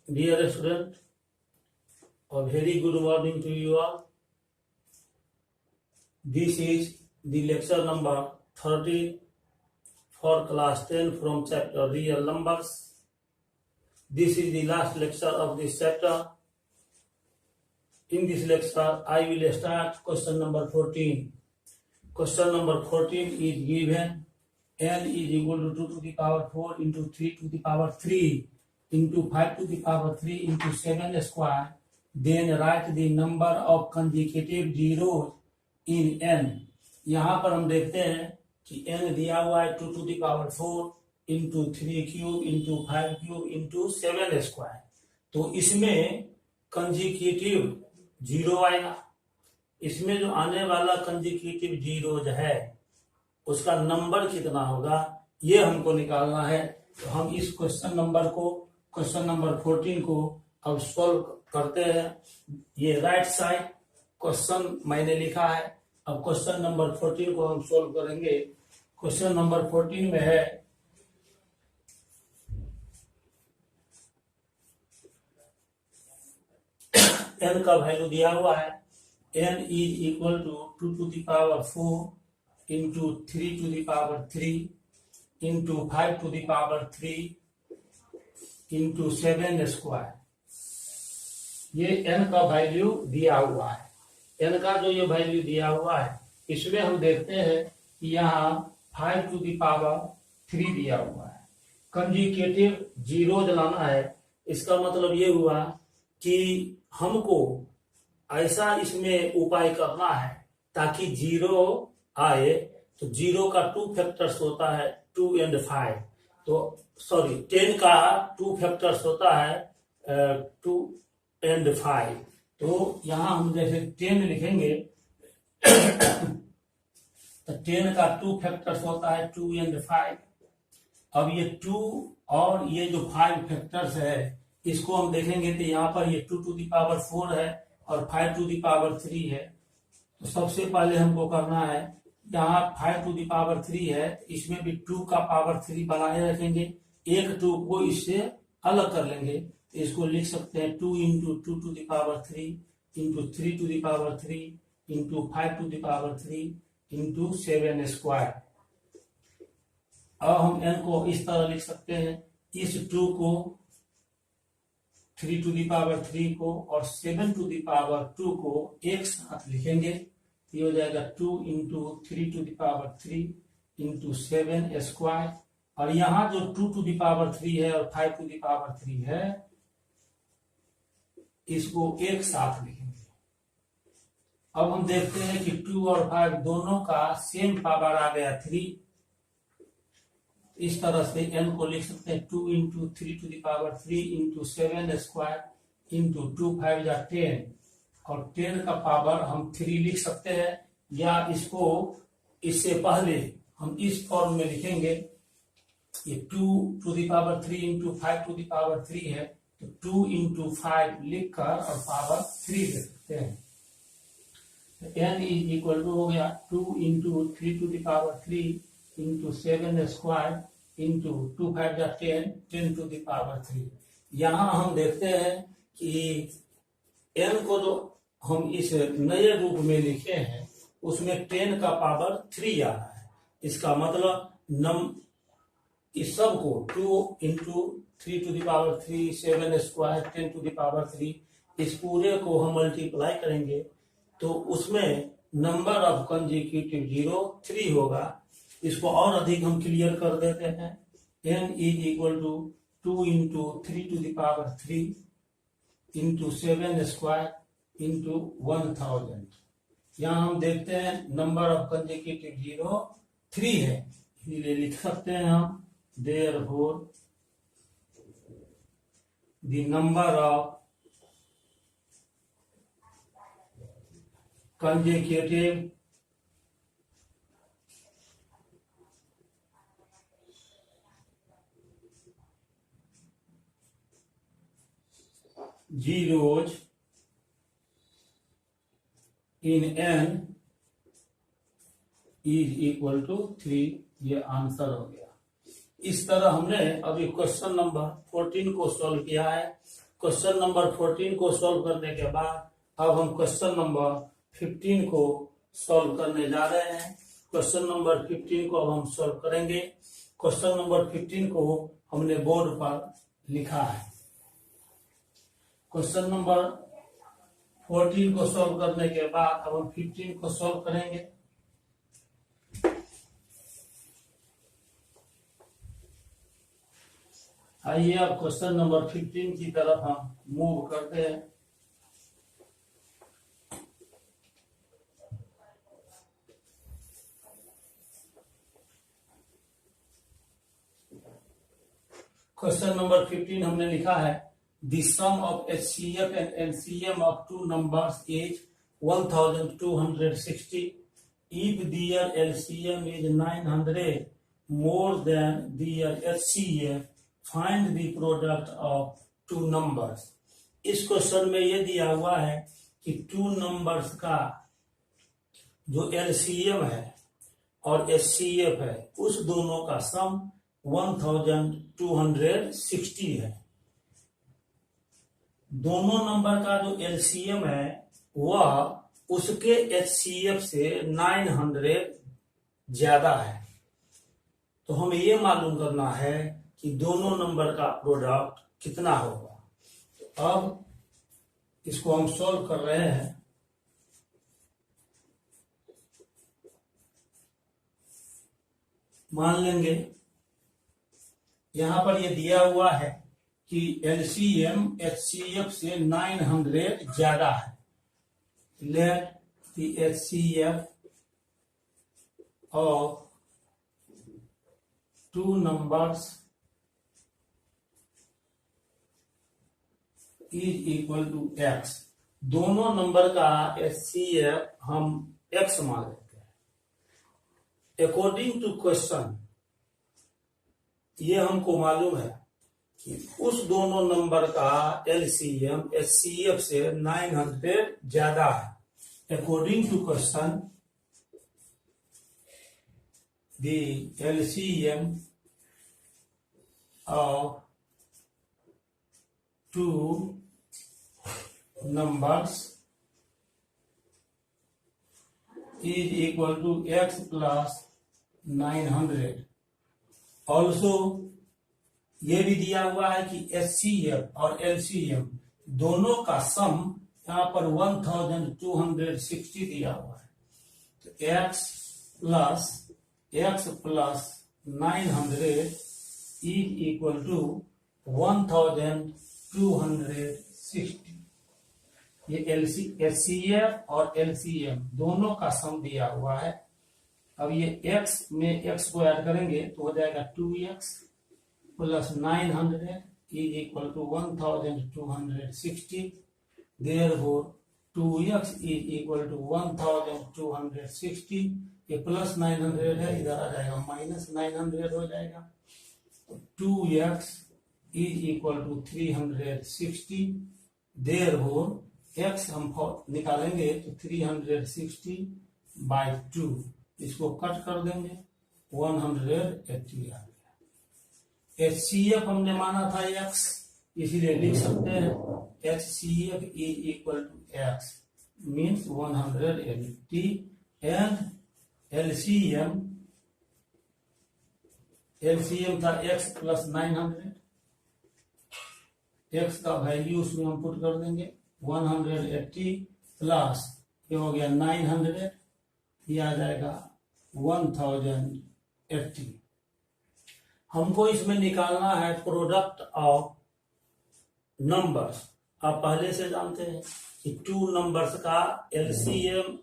Dear student, a very good morning to you all. This is the lecture number 13 for class 10 from chapter Real Numbers. This is the last lecture of this chapter. In this lecture, I will start question number 14. Question number 14 is given n is equal to 2 to the power 4 into 3 to the power 3 into 5 to the power 3 into 7 square. Then write the number of consecutive zeros in n. यहाँ पर हम देखते हैं कि n दिया हुआ है 2 to the power 4 into 3 cube into 5 cube into 7 square. तो इसमें कंजिक्यूटिव जीरो आएगा. इसमें जो आने वाला कंजिक्यूटिव जीरोज है उसका नंबर कितना होगा ये हमको निकालना है. तो हम इस क्वेश्चन नंबर 14 को अब सॉल्व करते हैं. ये राइट साइड क्वेश्चन मैंने लिखा है. अब क्वेश्चन नंबर 14 को हम सॉल्व करेंगे. क्वेश्चन नंबर 14 में है n का वैल्यू दिया हुआ है. n is equal to 2 to the power 4 into 3 to the power 3 into 5 to the power 3 into 7 square. ये n का वैल्यू दिया हुआ है. n का जो ये वैल्यू दिया हुआ है इसमें हम देखते हैं कि यहाँ 5 to the power 3 दिया हुआ है. कंजिक्यूटिव जीरो लाना है. इसका मतलब ये हुआ कि हमको ऐसा इसमें उपाय करना है ताकि जीरो आए. तो जीरो का 2 फैक्टर्स होता है 2 and 5. तो सॉरी 10 का 2 फैक्टर्स होता है 2 and 5. तो यहाँ हम जैसे 10 लिखेंगे तो 10 का 2 फैक्टर्स होता है 2 and 5. अब ये 2 और ये जो 5 फैक्टर्स है इसको हम देखेंगे तो यहाँ पर ये 2 to the power 4 है और 5 to the power 3 है. तो सबसे पहले हमको करना है यहाँ 5 to the power 3 है इसमें भी 2 का पावर 3 बनाए रखेंगे. एक 2 को इससे अलग कर लेंगे. इसको लिख सकते हैं 2 into 2 to the power 3 into 3 to the power 3 into 5 to the power 3 into 7 square. अब हम n को इस तरह लिख सकते हैं. इस 2 को 3 to the power 3 को और 7 to the power 2 को एक साथ लिखेंगे. ये हो जाएगा 2 into 3 to the power 3 into 7 square. और यहाँ जो 2 to the power 3 है और 5 to the power 3 है इसको एक साथ लिखेंगे. अब हम देखते हैं कि 2 और 5 दोनों का सेम पावर आ गया 3. इस तरह से n को लिख सकते हैं 2 into 3 to the power 3 into 7 square into 2 5 जा 10 और 10 का पावर हम 3 लिख सकते हैं. या इसको इससे पहले हम इस फॉर्म में लिखेंगे. ये 2 to the power 3 into 5 to the power 3 है तो 2 into 5 लिखकर और पावर 3 लिख सकते हैं. तो n इज इक्वल टू हो गया 2 into 3 to the power 3 into 7 square into 2 5 जा 10 to the power 3. यहाँ हम देखते हैं कि n को जो हम इस नए रूप में लिखे हैं उसमें 10 का पावर 3 आ रहा है. इसका मतलब इस सब को 2 into 3 to the power 3 7 square 10 to the power 3 इस पूरे को हम मल्टीप्लाई करेंगे तो उसमें नंबर ऑफ कंजिक्यूटिव जीरो 3 होगा. इसको और अधिक हम क्लियर कर देते हैं. n is equal to 2 into 3 to the power 3 into 7 square into 1000. यहाँ हम देखते हैं नंबर ऑफ कंजिक्यूटिव जीरो 3 है इसलिए लिख सकते हैं हम therefore the number of consecutive zeros in n is equal to 3. ये आंसर हो गया. इस तरह हमने अभी क्वेश्चन नंबर 14 को सॉल्व किया है. क्वेश्चन नंबर 14 को सॉल्व करने के बाद अब हम क्वेश्चन नंबर 15 को सॉल्व करने जा रहे हैं। क्वेश्चन नंबर 15 को अब हम सॉल्व करेंगे। क्वेश्चन नंबर 15 को हमने बोर्ड पर लिखा है। क्वेश्चन नंबर 14 को सॉल्व करने के बाद अब हम 15 को सॉल्व करेंगे। आइए अब क्वेश्चन नंबर 15 की तरफ हम मूव करते हैं। क्वेश्चन नंबर 15 हमने लिखा है the sum of HCF and LCM of two numbers is 1260 if their LCM is 900 more than their HCF find the product of two numbers. इस क्वेश्चन में ये दिया हुआ है कि टू नंबर्स का जो LCM है और HCF है उस दोनों का सम 1260 है। दोनों नंबर का जो LCM है वह उसके HCF से 900 ज्यादा है। तो हमें ये मालूम करना है कि दोनों नंबर का प्रोडक्ट कितना होगा। तो अब इसको हम सॉल्व कर रहे हैं। मान लेंगे यहां पर ये दिया हुआ है कि LCM HCF से 900 ज्यादा है। Let the HCF of two numbers is equal to x। दोनों नंबर का HCF हम x मान लेते हैं। अकॉर्डिंग टू क्वेश्चन ये हमको मालूम है कि उस दोनों नंबर का LCM HCF से 900 ज्यादा है। According to question the LCM of two numbers is equal to x plus 900। also ये भी दिया हुआ है कि HCF और LCM दोनों का सम यहाँ पर 1260 दिया हुआ है। तो x plus 900 is equal to 1260। ये HCF और LCM दोनों का सम दिया हुआ है। अब ये x में x को ऐड करेंगे तो हो जाएगा 2x plus 900 is equal to 1260। Therefore 2x is equal to 1260। ये प्लस 900 है, इधर आ जाएगा माइनस 900 हो जाएगा। तो 2x is equal to 360। Therefore x हम निकालेंगे तो 360 बाई 2, इसको कट कर देंगे 180 आ गया। HCF हमने माना था x, इसीलिए लिख सकते हैं HCF is equal to x means 180 and LCM था x प्लस 900। x का वैल्यू उसमें हम पुट कर देंगे 180 प्लस ये हो गया 900, ये आ जाएगा 1080। हमको इसमें निकालना है प्रोडक्ट ऑफ नंबर्स। आप पहले से जानते हैं कि टू नंबर्स का LCM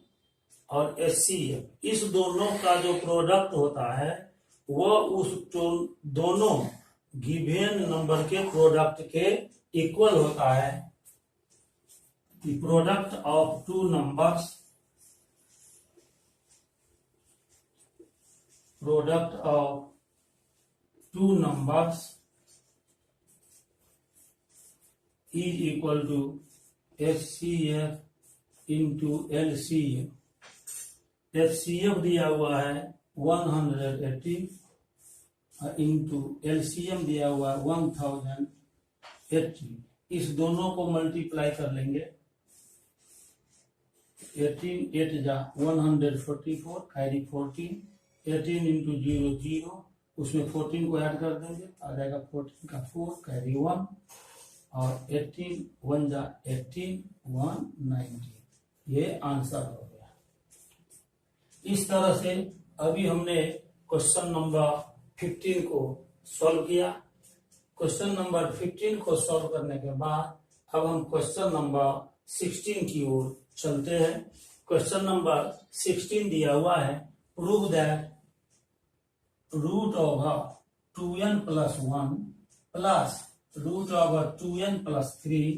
और HCF इस दोनों का जो प्रोडक्ट होता है वो उस दोनों गिवन नंबर के प्रोडक्ट के इक्वल होता है। The product of two numbers is equal to HCF into LCM। HCF दिया हुआ है 180 इंटू LCM दिया हुआ है 1080। इस दोनों को मल्टीप्लाई कर लेंगे। 18 8 जा 144 कैरी 14, 18 इंटू 0 0, उसमें 14 को ऐड कर देंगे, आ जाएगा 14 का 4 कैरी 1, और 18 1 जा 18 190। ये आंसर हो गया। इस तरह से अभी हमने क्वेश्चन नंबर 15 को सॉल्व किया। क्वेश्चन नंबर 15 को सॉल्व करने के बाद अब हम क्वेश्चन नंबर 16 की ओर चलते हैं। क्वेश्चन नंबर 16 दिया हुआ है, prove that root over 2n plus 1 plus root over 2n plus 3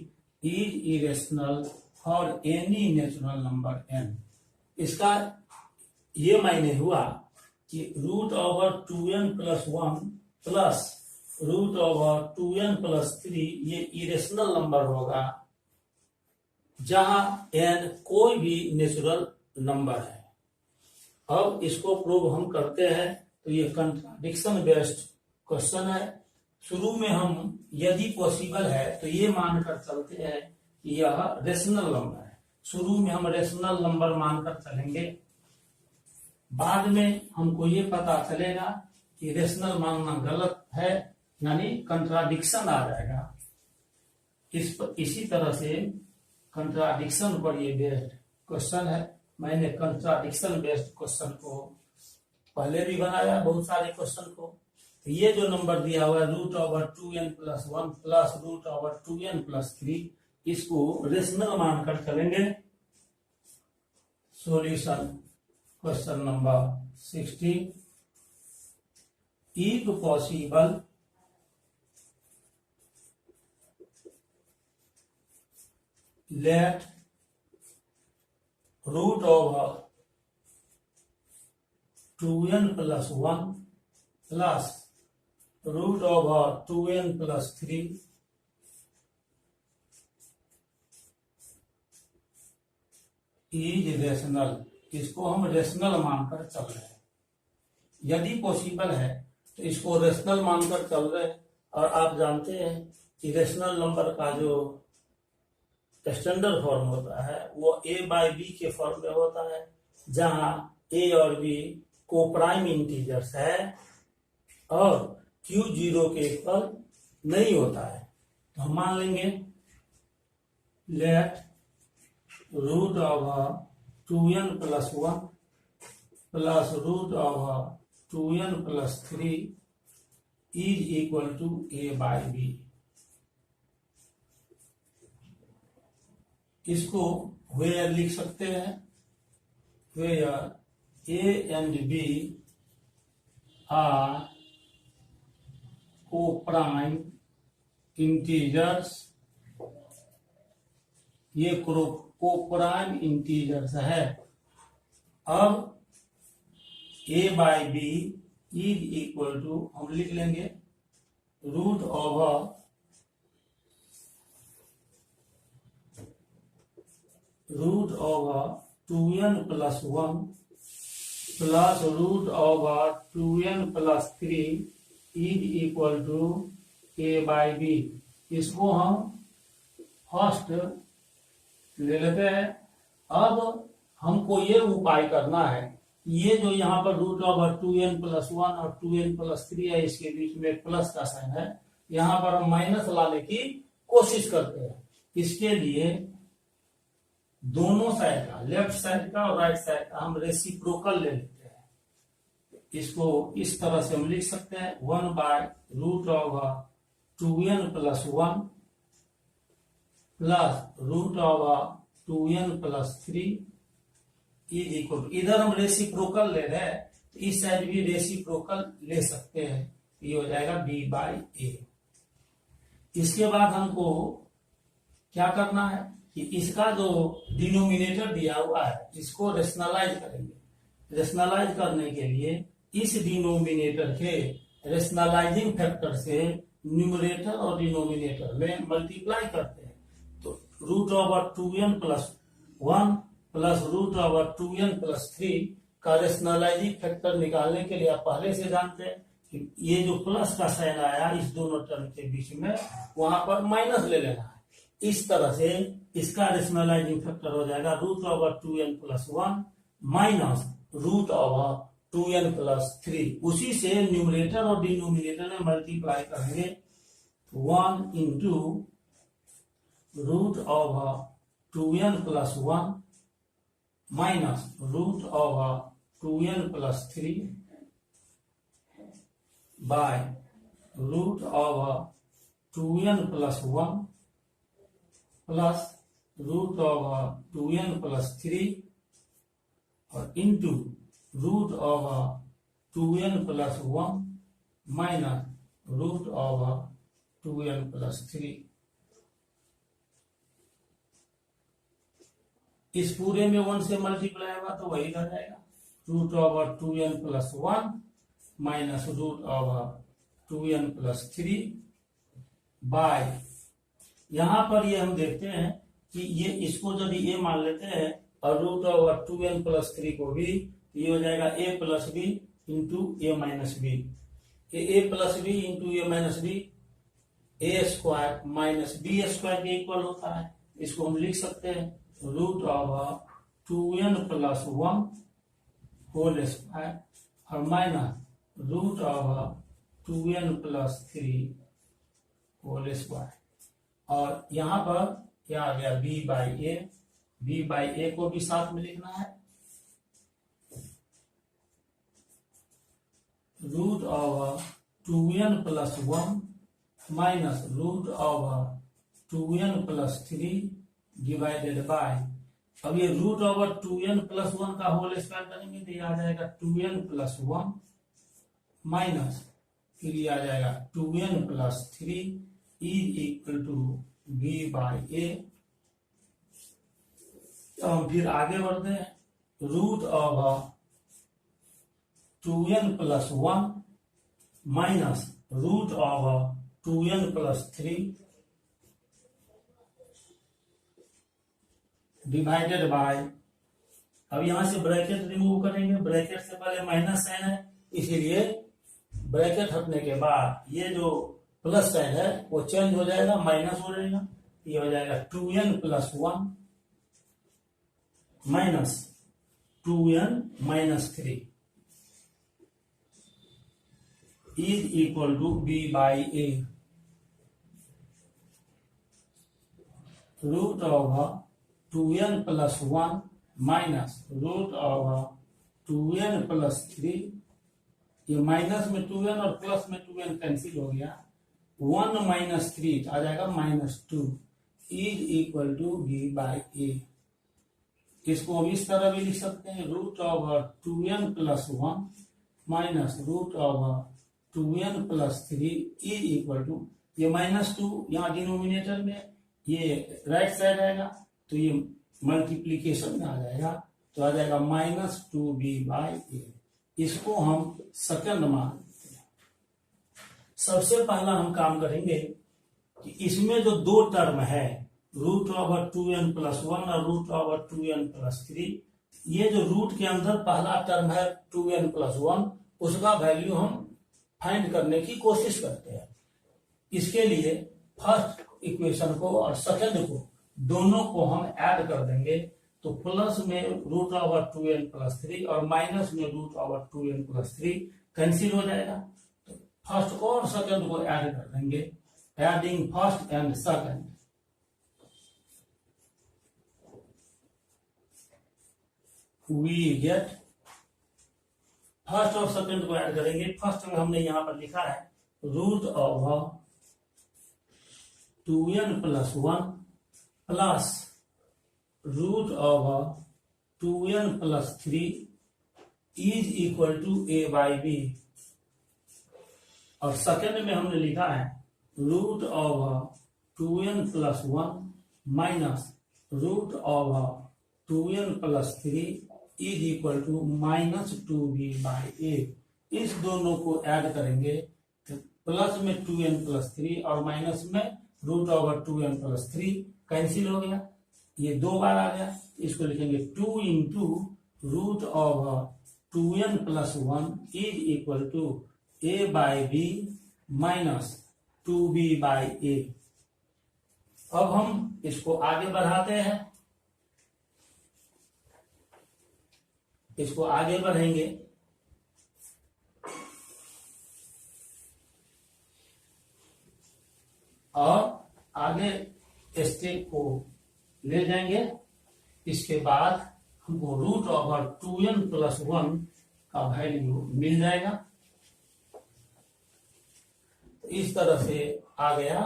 is irrational for any natural number n। इसका ये मायने हुआ कि root over 2n plus 1 plus root over 2n plus 3 ये इरेशनल नंबर होगा जहां n कोई भी नेचुरल नंबर है। अब इसको प्रूव हम करते हैं, तो ये कंट्राडिक्शन बेस्ड क्वेश्चन है। शुरू में हम यदि पॉसिबल है तो ये मानकर चलते हैं कि यह रेशनल नंबर है। शुरू में हम रेशनल नंबर मानकर चलेंगे, बाद में हमको ये पता चलेगा कि रेशनल मानना गलत है, यानी कंट्राडिक्शन आ जाएगा। इसी तरह से कंट्राडिक्शन पर ये बेस्ड क्वेश्चन है। मैंने कंट्राडिक्शन बेस्ड क्वेश्चन को पहले भी बनाया, बहुत सारे क्वेश्चन को। तो ये जो नंबर दिया हुआ है root over 2n plus 1 plus root over 2n plus 3, इसको रेशनल मानकर चलेंगे। Solution question number 16, if possible let root over 2n plus 1 plus root over 2n plus 3 is rational. इसको हम रेशनल मानकर चल रहे हैं। यदि पॉसिबल है तो इसको रेशनल मानकर चल रहे हैं। और आप जानते हैं कि रेशनल नंबर का जो स्टैंडर्ड फॉर्म होता है वो a बाई बी के फॉर्म में होता है, जहां a और b को प्राइम इंटीजर्स है और q 0 के इक्वल नहीं होता है। तो हम मान लेंगे let root over 2n plus 1 plus root over 2n plus 3 is equal to a by B. इसको वेयर लिख सकते हैं, where A and B are coprime integers. ये को प्राइम इंटीजर्स है। अब A by B is equal to हम लिख लेंगे root over root over 2n plus 1 plus root over 2n plus 3 is equal to a by B. इसको हम first ले लेते हैं। अब हमको ये उपाय करना है, ये जो यहाँ पर रूट ओवर 2n प्लस 1 और 2n प्लस 3 है, इसके बीच में प्लस का साइन है, यहाँ पर हम माइनस लाने की कोशिश करते हैं। इसके लिए दोनों साइड का, लेफ्ट साइड का और राइट साइड का हम रेसिप्रोकल ले लेते हैं। इसको इस तरह से हम लिख सकते हैं 1 by root over 2n plus 1 plus root over 2n plus 3 is equal. इधर हम रेसिप्रोकल ले रहे हैं तो इस साइड भी रेसिप्रोकल ले सकते हैं, ये हो जाएगा b बाई ए। इसके बाद हमको क्या करना है कि इसका जो डिनोमिनेटर दिया हुआ है इसको रेशनलाइज करेंगे। रेशनलाइज करने के लिए इस डिनोमिनेटर के रेशनलाइजिंग फैक्टर से न्यूमरेटर और डिनोमिनेटर में मल्टीप्लाई करते हैं। तो root over 2n plus 1 plus root over 2n plus 3 का रेशनलाइजिंग फैक्टर निकालने के लिए आप पहले से जानते हैं कि ये जो प्लस का साइन आया इस दोनों टर्म के बीच में, वहां पर माइनस ले लेना है। इस तरह से इसका रेशनलाइजिंग फैक्टर हो जाएगा √2n+1 माइनस √2n+3। उसी से न्यूमरेटर और डिनोमिनेटर में मल्टीप्लाई करेंगे 1 into √2n+1 minus √2n+3 bye √2n+1 plus √2n+3 और इंटू √2n+1 माइनस √2n+3। इस पूरे में 1 से मल्टीप्लाई होगा तो वही रह जाएगा √2n+1 माइनस √2n+3 बाय, यहां पर ये हम देखते हैं कि ये इसको यदि ए मान लेते हैं और √2n+3 को भी, ये हो जाएगा a plus b into a minus b. A plus b into a minus b a square minus b square के इक्वल होता है। इसको हम लिख सकते हैं √2n+1 होल स्क्वायर और माइनस √2n+3 होल स्क्वायर। और यहां पर क्या आ गया b बाई ए को भी साथ में लिखना है √2n+1 minus √2n+3 divided by, अब ये √2n+1 का होल स्क्वायर करेंगे तो ये आ जाएगा 2n+1 माइनस फिर ये आ जाएगा 2n+3 is equal to b by A. तो हम फिर आगे बढ़ते हैं √2n+1 minus √2n+3 divided by, अब यहां से ब्रैकेट रिमूव करेंगे, ब्रैकेट से पहले माइनस साइन है इसीलिए ब्रैकेट हटने के बाद ये जो प्लस साइन है वो चेंज हो जाएगा, माइनस हो जाएगा, ये हो जाएगा 2n+1 minus 2n-3 is equal to b by a. √2n+1 minus √2n+3, ये माइनस में 2n और प्लस में 2n कैंसिल हो गया, 1 माइनस 3 आ जाएगा -2 is equal to b by A. इसको हम इस तरह भी लिख सकते हैं √2n+1 minus √2n+3 is equal to, ये -2 यहाँ डिनोमिनेटर में, ये राइट साइड आएगा तो ये मल्टीप्लीकेशन में आ जाएगा, तो आ जाएगा -2b बाई ए। इसको हम सेकंड मान लेते हैं। सबसे पहला हम काम करेंगे कि इसमें जो दो टर्म है √2n+1 और √2n+3, ये जो रूट के अंदर पहला टर्म है 2n+1, उसका वैल्यू हम फाइंड करने की कोशिश करते हैं। इसके लिए फर्स्ट इक्वेशन को और सेकंड को दोनों को हम ऐड कर देंगे, तो प्लस में √2n+3 और माइनस में √2n+3 कैंसिल हो जाएगा, तो फर्स्ट को और सेकंड को ऐड कर देंगे, adding first and second. We get, first और सेकंड को ऐड करेंगे। फर्स्ट में हमने यहां पर लिखा है √2n+1 plus √2n+3 is equal to a by B, और सेकंड में हमने लिखा है √2n+1 minus √2n+3 is equal to -2b by A. इस दोनों को ऐड करेंगे तो प्लस में 2n+3 और माइनस में √2n+3 कैंसिल हो गया, ये दो बार आ गया, इसको लिखेंगे 2 into √2n+1 is equal to a by B minus 2b by A. अब हम इसको आगे बढ़ाते हैं, इसको आगे बढ़ेंगे। और आगे स्टेप को ले जाएंगे। इसके बाद हमको रूट ओवर 2n+1 का वैल्यू मिल जाएगा। तो इस तरह से आ गया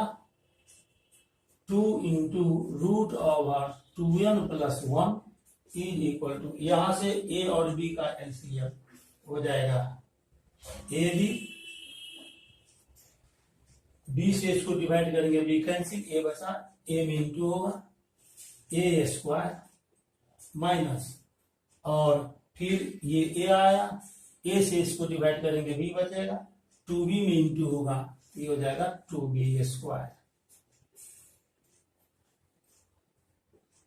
2 into root over 2n+1 is equal to, यहां से a और b का एलसीएम हो जाएगा ए बी से इसको डिवाइड करेंगे, बी कैंसिल, ए बचा, ए में इंटू होगा ए स्क्वायर माइनस, और फिर ये ए आया, ए से इसको डिवाइड करेंगे, बी बचेगा, 2b में इंटू होगा, ये हो जाएगा 2b square.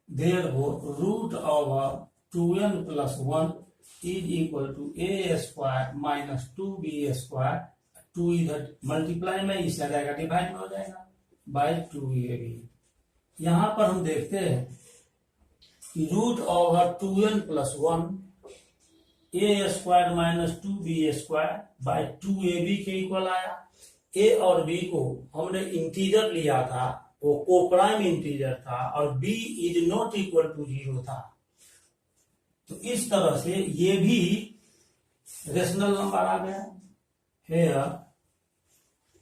Therefore, root over 2n+1 is equal to a square minus 2b square, 2 इधर मल्टीप्लाई में, इस जाएगा डिवाइड में हो जाएगा, बाई 2ab। यहां पर हम देखते हैं कि root over 2n+1 a square minus 2b square by 2ab के इक्वल आया। a और b को हमने इंटीजर लिया था, वो कोप्राइम इंटीजर था, और b is not equal to 0 था। तो इस तरह से ये भी रेशनल नंबर आ गया। Here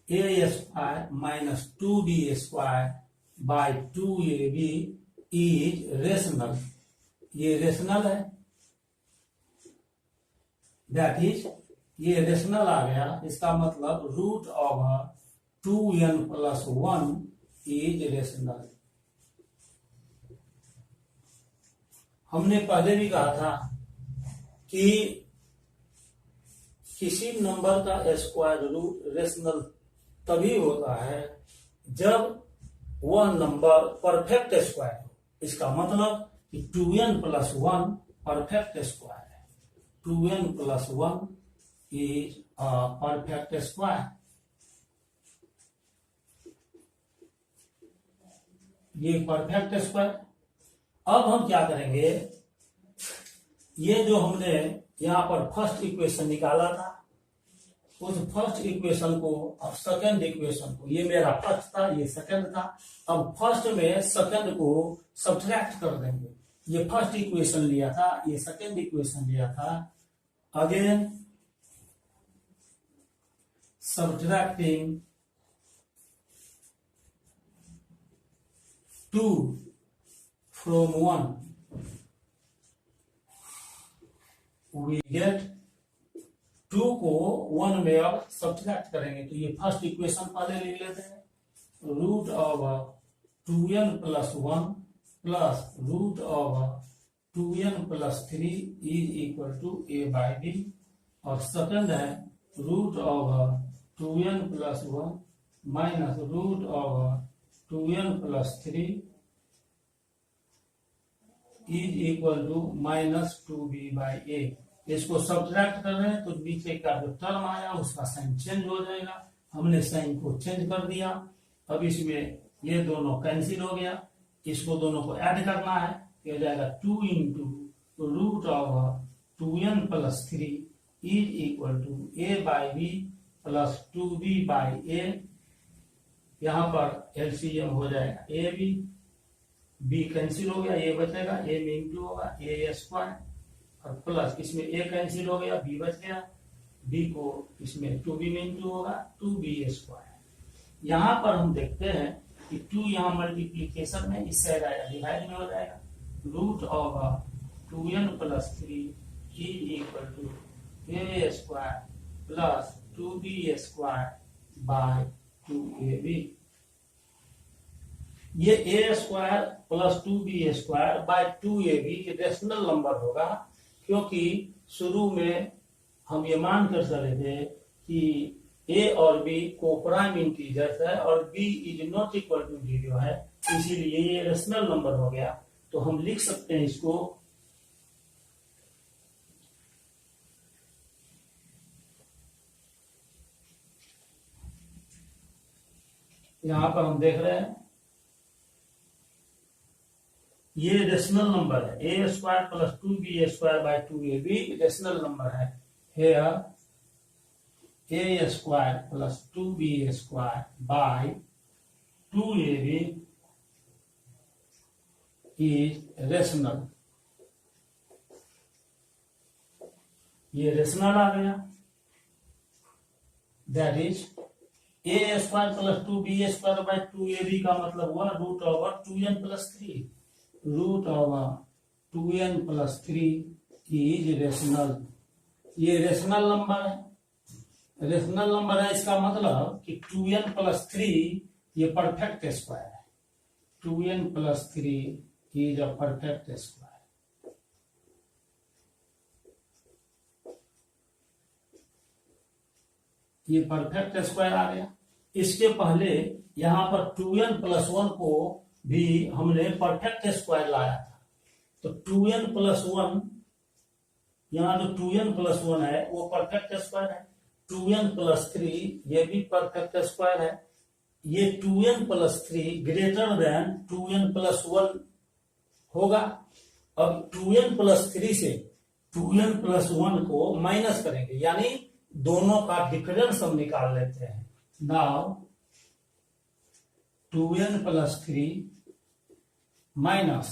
a square minus 2b square by 2ab is rational, ये रेशनल है, दैट इज ये रेशनल आ गया। इसका मतलब root over 2n+1 is rational. हमने पहले भी कहा था कि किसी नंबर का स्क्वायर रूट रेशनल तभी होता है जब वह नंबर परफेक्ट स्क्वायर हो। इसका मतलब कि 2n+1 परफेक्ट स्क्वायर है, 2n+1 is a perfect square. ये परफेक्ट स्क्वायर। अब हम क्या करेंगे, ये जो हमने यहां पर फर्स्ट इक्वेशन निकाला था, उस फर्स्ट इक्वेशन को, अब सेकंड इक्वेशन को, ये मेरा फर्स्ट था, ये सेकंड था, अब फर्स्ट में सेकंड को सब्ट्रैक्ट कर देंगे। ये फर्स्ट इक्वेशन लिया था, ये सेकंड इक्वेशन लिया था, again subtracting 2 from 1 we get 2 को 1 में अब सब्ट्रैक्ट करेंगे। तो ये फर्स्ट इक्वेशन पहले लिख लेते हैं, root over 2n+1 plus root over 2n+3 is equal to a by b, और सेकंड है root over 2n+1 minus root over 2n+3 is equal to -2b by a। इसको सब्ट्रैक्ट कर रहे हैं तो नीचे का जो टर्म आया उसका साइन चेंज हो जाएगा, हमने साइन को चेंज कर दिया। अब इसमें ये दोनों कैंसिल हो गया, इसको दोनों को ऐड करना है, ये हो जाएगा 2 into root over 2n+3 is equal to a by b plus 2b by a। यहां पर एलसीएम हो जाएगा ए बी कैंसिल हो गया, ये बचेगा, ए में इंटू होगा ए स्क्वायर, और प्लस इसमें ए कैंसिल हो गया, बी बच गया, बी को इसमें 2b में इंटू होगा 2b स्क्वायर। यहां पर हम देखते हैं कि 2 यहाँ मल्टीप्लीकेशन में, इस साइड आया डिवाइड में हो जाएगा, root over 2n+3 is equal to a square plus 2b square by 2ab। ये a square plus 2b square by 2ab rational number होगा, क्योंकि शुरू में हम ये मान कर चले थे कि a और b को प्राइम इंटीजर्स है और b is not equal to 0 है, इसीलिए ये रेशनल नंबर हो गया। तो हम लिख सकते हैं इसको यहां पर हम देख रहे हैं ये रेशनल नंबर है, A square plus 2b² by 2ab rational number है। Here A square plus 2b² by 2ab is rational. ये रेशनल आ गया, that is A square plus 2b² by 2ab का मतलब हुआ root over 2n plus 3, root over 2n plus 3 is rational. ये rational number है, rational number है, इसका मतलब कि 2n प्लस 3 ये परफेक्ट स्क्वायर है। 2n plus 3 is a perfect square. ये परफेक्ट स्क्वायर आ गया। इसके पहले यहां पर 2n प्लस 1 को भी हमने परफेक्ट स्क्वायर लाया था, तो 2n प्लस 1, यहां जो 2n प्लस 1 है वो परफेक्ट स्क्वायर है। 2n प्लस 3 ये भी परफेक्ट स्क्वायर है। ये 2n plus 3 greater than 2n plus 1 होगा। अब 2n प्लस 3 से 2n प्लस 1 को माइनस करेंगे, यानी दोनों का डिफरेंस हम निकाल लेते हैं। नाउ 2n प्लस 3 माइनस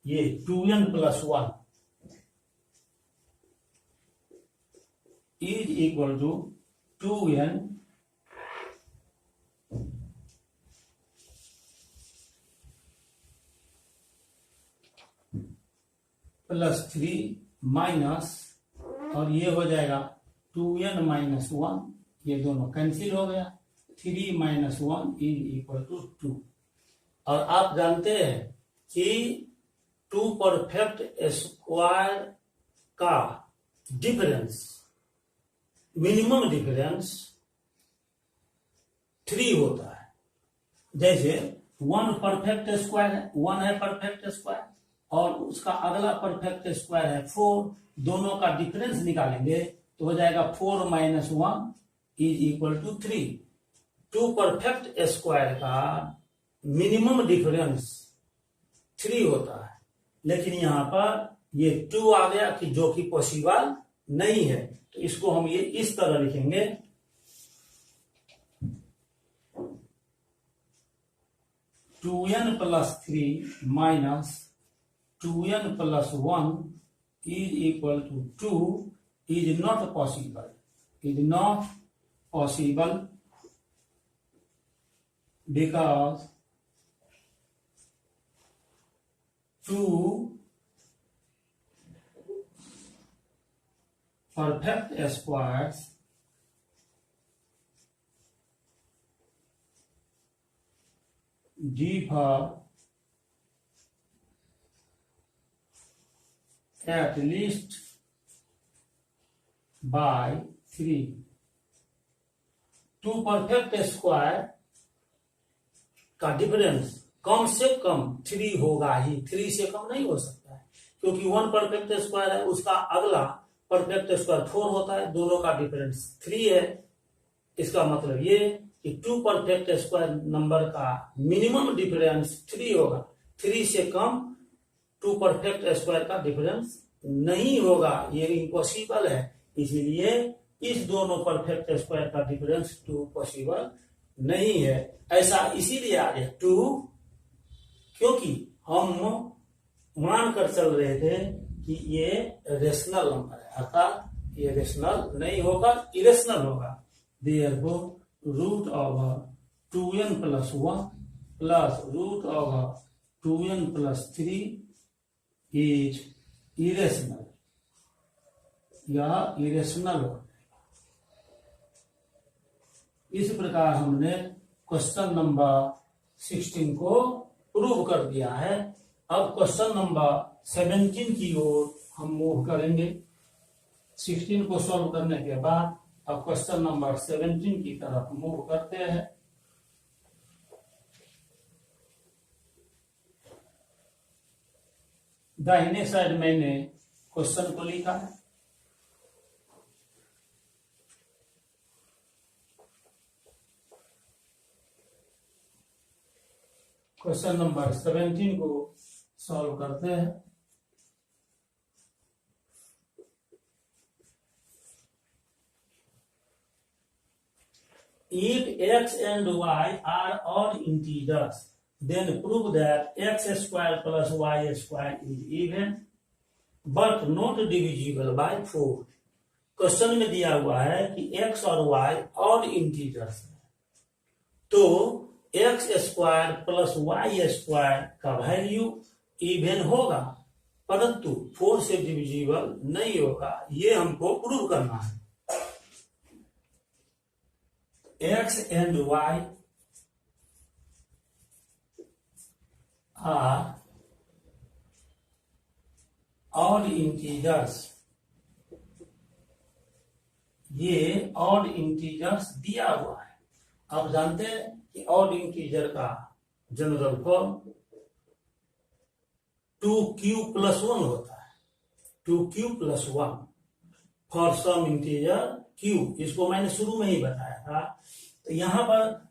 ये 2n plus 1 is equal to 2n plus 3 minus, और ये हो जाएगा 2n माइनस 1, ये दोनों कैंसिल हो गया। 3 माइनस 1 इज इक्वल टू 2। और आप जानते हैं कि 2 परफेक्ट स्क्वायर का डिफरेंस, मिनिमम डिफरेंस 3 होता है। जैसे 1 परफेक्ट स्क्वायर है, 1 है परफेक्ट स्क्वायर, और उसका अगला परफेक्ट स्क्वायर है 4, दोनों का डिफरेंस निकालेंगे तो हो जाएगा 4 minus 1 is equal to 3। 2 perfect square का मिनिमम डिफरेंस 3 होता है, लेकिन यहां पर ये 2 आ गया कि जो कि पॉसिबल नहीं है, तो इसको हम ये इस तरह लिखेंगे, two n plus 3 minus 2n plus 1 is equal to 2 is not possible, is not possible because 2 perfect squares differ at least by 3। 2 perfect square का डिफरेंस कम से कम 3 होगा ही, 3 से कम नहीं हो सकता है, क्योंकि 1 परफेक्ट स्क्वायर है, उसका अगला परफेक्ट स्क्वायर 4 होता है, दोनों का डिफरेंस 3 है। इसका मतलब ये कि 2 परफेक्ट स्क्वायर नंबर का मिनिमम डिफरेंस 3 होगा, 3 से कम 2 परफेक्ट स्क्वायर का डिफरेंस नहीं होगा, ये इम्पॉसिबल है। इसलिए इस दोनों परफेक्ट स्क्वायर का डिफरेंस 2 पॉसिबल नहीं है। ऐसा इसीलिए आ गया 2, क्योंकि हम मान कर चल रहे थे कि ये रेशनल नंबर है, अर्थात ये रेशनल नहीं होगा, इरेशनल होगा। Therefore root over 2n plus 1 plus root over 2n plus 3 is irrational, यह इरेशनल हो। इस प्रकार हमने क्वेश्चन नंबर 16 को प्रूव कर दिया है। अब क्वेश्चन नंबर 17 की ओर हम मूव करेंगे। 16 को सॉल्व करने के बाद अब क्वेश्चन नंबर 17 की तरफ मूव करते हैं। दाहिने साइड मैंने क्वेश्चन को लिखा है। क्वेश्चन नंबर 17 को सॉल्व करते हैं। If x and y are odd integers, then prove that x square plus y square is even but not divisible by 4। Question में दिया हुआ है कि x और y ऑड इंटीजर्स है, तो x square plus y square का value even होगा परंतु 4 से डिविजिबल नहीं होगा, ये हमको प्रूव करना है। X and y are odd integers, ये ऑड इंटीजर्स दिया हुआ है। आप जानते हैं कि ऑड इंटीजर का जनरल फॉर्म 2q+1 होता है, 2q+1 for some integer q। इसको मैंने शुरू में ही बताया था। तो यहां पर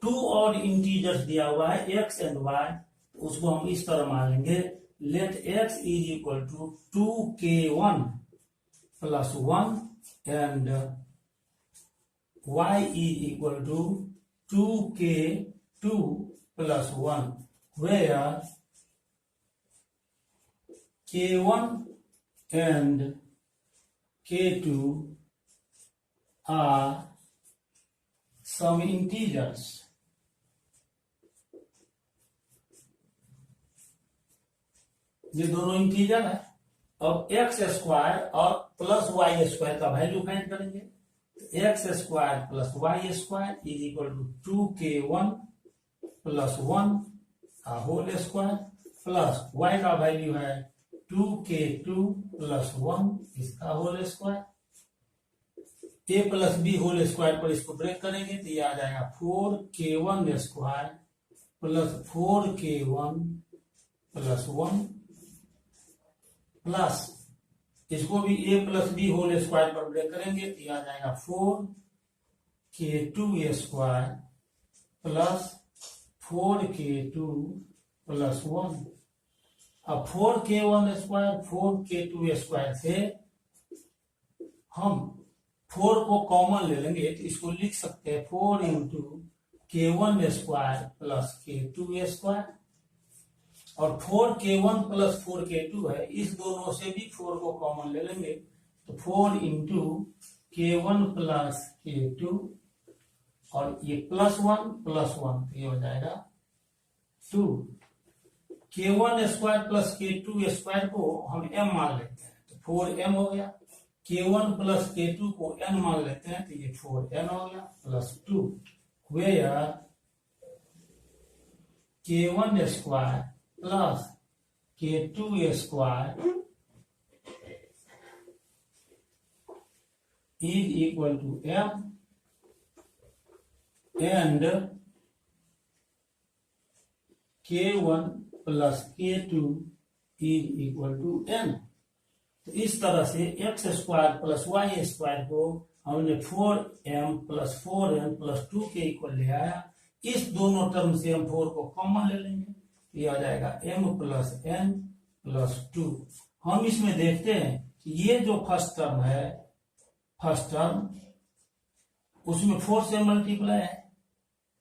2 ऑड इंटीजर्स दिया हुआ है x एंड y, उसको हम इस तरह मान लेंगे, let x is equal to 2k1 + 1 and y is equal to 2k2 + 1, where k1 and k2 are some integers। ये दोनों इंटीजर है। अब एक्स स्क्वायर और प्लस वाई स्क्वायर का वैल्यू फाइंड करेंगे। X square plus y square is equal to 2k1 + 1 का whole square plus y का value है 2k2 + 1 इसका whole square. a plus b whole square पर इसको ब्रेक करेंगे तो ये आ जाएगा 4k1 square plus 4k1 + 1 plus इसको भी a plus b whole square पर ब्रेक करेंगे तो यह आ जाएगा 4k2 स्क्वायर प्लस 4k2 + 1। अब 4k1 स्क्वायर 4k2 स्क्वायर से हम 4 को कॉमन ले लेंगे तो इसको लिख सकते हैं 4 × k1 square plus k2 square, और 4k1 + 4k2 है, इस दोनों से भी 4 को कॉमन ले लेंगे तो 4 × k1 + k2 और ये +1 + 1 ये हो जाएगा 2। k1 square plus k2 square को हम m मान लेते हैं तो 4m हो गया। k1 + k2 को n मान लेते हैं तो ये 4n हो गया plus 2, where k1 square plus k2 square is equal to m and k1 + k2 is equal to n। तो इस तरह से x square plus y square को हमने 4m + 4n + 2 के इक्वल ले आया। इस दोनों टर्म से हम 4 को कॉमन ले लेंगे, ये आ जाएगा m + n + 2। हम इसमें देखते हैं कि ये जो फर्स्ट टर्म है, फर्स्ट टर्म उसमें 4 से मल्टीप्लाई है,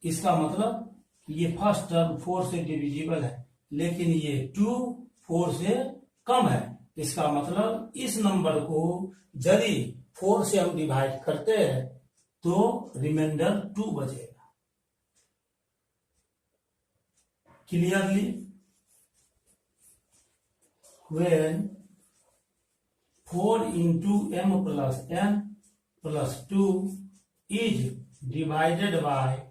इसका मतलब ये फर्स्ट टर्म 4 से डिविजिबल है, लेकिन ये 2 4 से कम है। इसका मतलब इस नंबर को यदि 4 से हम डिवाइड करते हैं तो रिमाइंडर 2 बचेगा। Clearly when 4 × m + n + 2 is divided by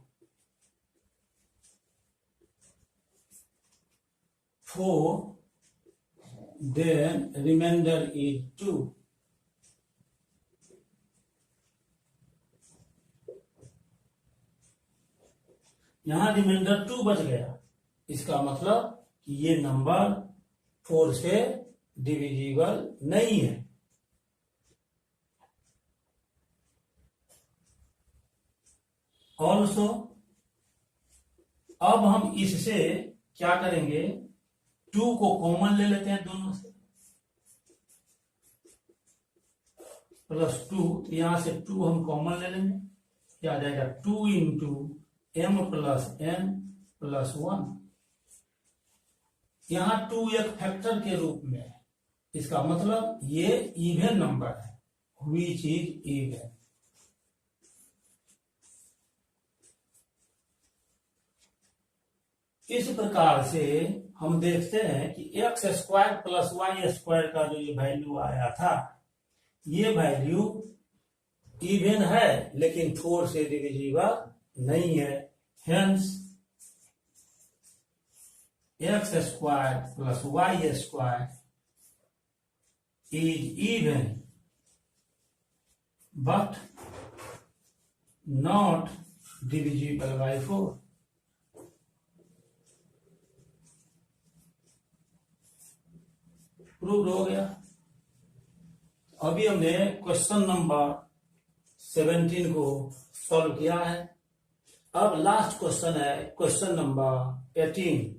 4, then remainder is 2। यहां रिमाइंडर 2 बच गया, इसका मतलब कि ये नंबर 4 से डिविजिबल नहीं है। ऑल्सो अब हम इससे क्या करेंगे 2 को कॉमन ले लेते हैं दोनों से, +2, तो यहां से 2 हम कॉमन ले लेंगे, क्या आ जाएगा 2 into m plus n plus 1। यहां 2 एक फैक्टर के रूप में है, इसका मतलब ये इवन नंबर है, व्हिच इज इवन। इस प्रकार से हम देखते हैं कि x square plus y square का जो ये वैल्यू आया था, ये वैल्यू इवन है लेकिन 4 से डिविजिबल नहीं है। Hence x square plus y square is even but not divisible by 4। Prove हो गया। अभी हमने क्वेश्चन नंबर 17 को सॉल्व किया है। अब लास्ट क्वेश्चन है क्वेश्चन नंबर 18।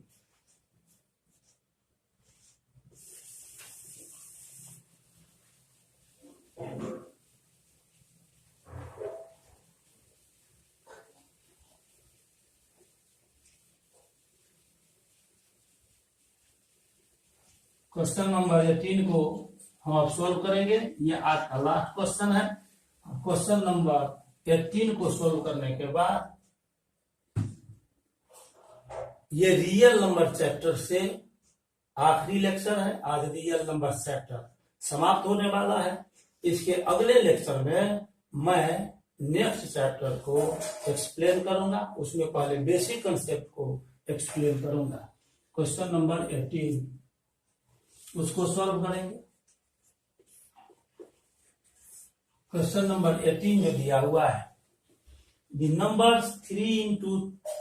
क्वेश्चन नंबर 18 को हम अब सॉल्व करेंगे। ये आज का लास्ट क्वेश्चन है। क्वेश्चन नंबर 18 को सॉल्व करने के बाद ये रियल नंबर चैप्टर से आखिरी लेक्चर है। आज रियल नंबर चैप्टर समाप्त होने वाला है। इसके अगले लेक्चर में मैं नेक्स्ट चैप्टर को एक्सप्लेन करूंगा। उसमें पहले बेसिक कंसेप्ट को एक्सप्लेन करूंगा। क्वेश्चन नंबर 18 उसको सॉल्व करेंगे। क्वेश्चन नंबर 18 जो दिया हुआ है, the numbers 3 into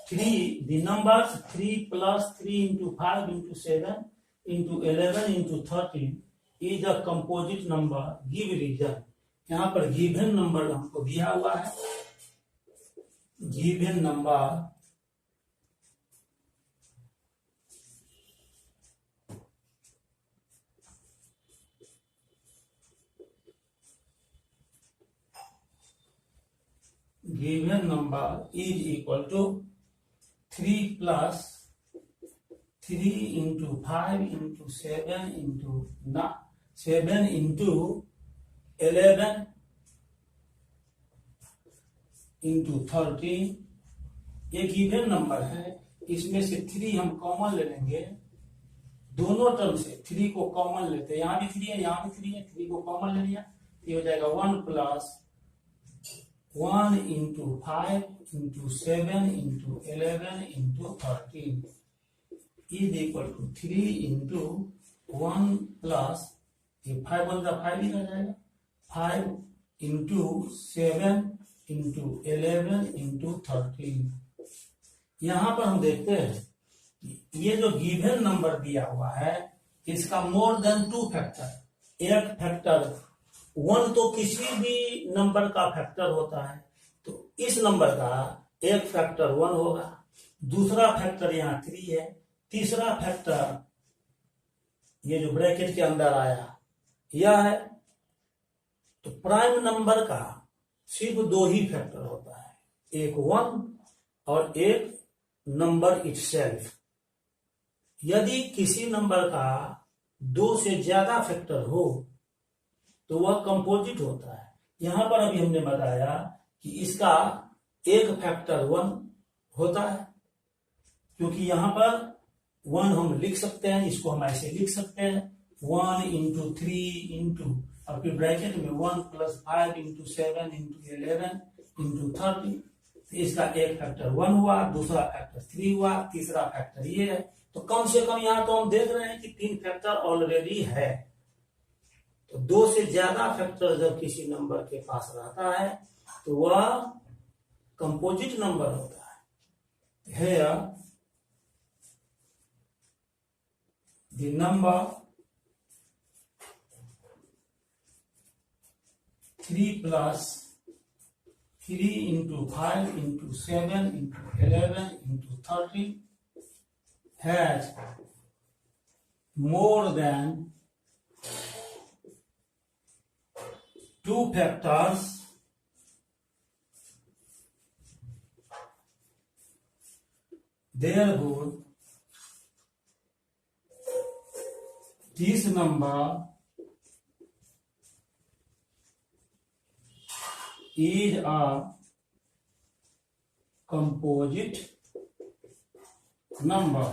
3, the numbers 3 plus 3 into 5 into 7 into 11 into 13 is a composite number, give reason। यहाँ पर गिवन नंबर हमको दिया हुआ है। Given number given number is equal to 3 plus 3 into 5 into 7 into 7 into 11 into 13। ये given number है। इसमें से 3 हम कॉमन ले लेंगे दोनों टर्म से। 3 को कॉमन लेते हैं, यहाँ भी 3 है, यहाँ भी 3 है। 3 को कॉमन ले लिया, ये हो जाएगा 1 plus 1 into 5 into 7 into 11 into 13 is equal to 3 into 1 plus, ये 5 1 का 5 ही रह जाएगा, 5 into 7 into 11 into 13। यहां पर हम देखते हैं ये जो गिवन नंबर दिया हुआ है इसका मोर देन 2 फैक्टर, एक फैक्टर 1 तो किसी भी नंबर का फैक्टर होता है, तो इस नंबर का एक फैक्टर 1 होगा। दूसरा फैक्टर यहाँ 3 है। तीसरा फैक्टर ये जो ब्रैकेट के अंदर आया यह है। तो प्राइम नंबर का सिर्फ 2 ही फैक्टर होता है, एक 1 और एक नंबर इटसेल्फ। यदि किसी नंबर का 2 से ज्यादा फैक्टर हो तो वह कंपोजिट होता है। यहां पर अभी हमने बताया कि इसका एक फैक्टर 1 होता है, क्योंकि यहां पर 1 हम लिख सकते हैं, इसको हम ऐसे लिख सकते हैं 1 into 3 into, और फिर ब्रैकेट में 1 plus 5 into 7 into 11 into 30। तो इसका एक फैक्टर 1 हुआ, दूसरा फैक्टर 3 हुआ, तीसरा फैक्टर ये है। तो कम से कम यहां तो हम देख रहे हैं कि 3 फैक्टर ऑलरेडी है। तो 2 से ज्यादा फैक्टर जब किसी नंबर के पास रहता है तो वह कंपोजिट नंबर होता है। Here the number 3 plus 3 into 5 into 7 into 11 into 30 has more than 2 factors, therefore this number is a composite number.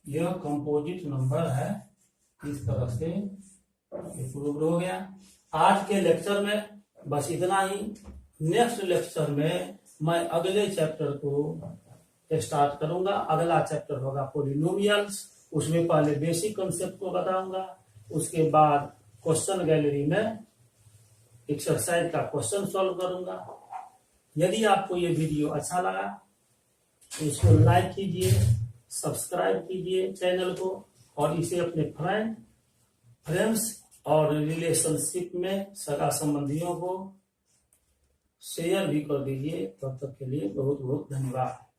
यह कंपोजिट नंबर है। इस तरह से प्रूव हो गया। आज के लेक्चर में बस इतना ही। नेक्स्ट लेक्चर में मैं अगले चैप्टर को स्टार्ट करूंगा। अगला चैप्टर होगा पॉलिनोमियल्स। उसमें पहले बेसिक कॉन्सेप्ट को बताऊंगा, उसके बाद क्वेश्चन गैलरी में एक्सरसाइज का क्वेश्चन सॉल्व करूंगा। यदि आपको ये वीडियो अच्छा लगा तो इसको लाइक कीजिए, सब्सक्राइब कीजिए चैनल को, और इसे अपने फ्रेंड्स और रिलेशनशिप में सगा संबंधियों को शेयर भी कर दीजिए। तब तक के लिए बहुत बहुत धन्यवाद।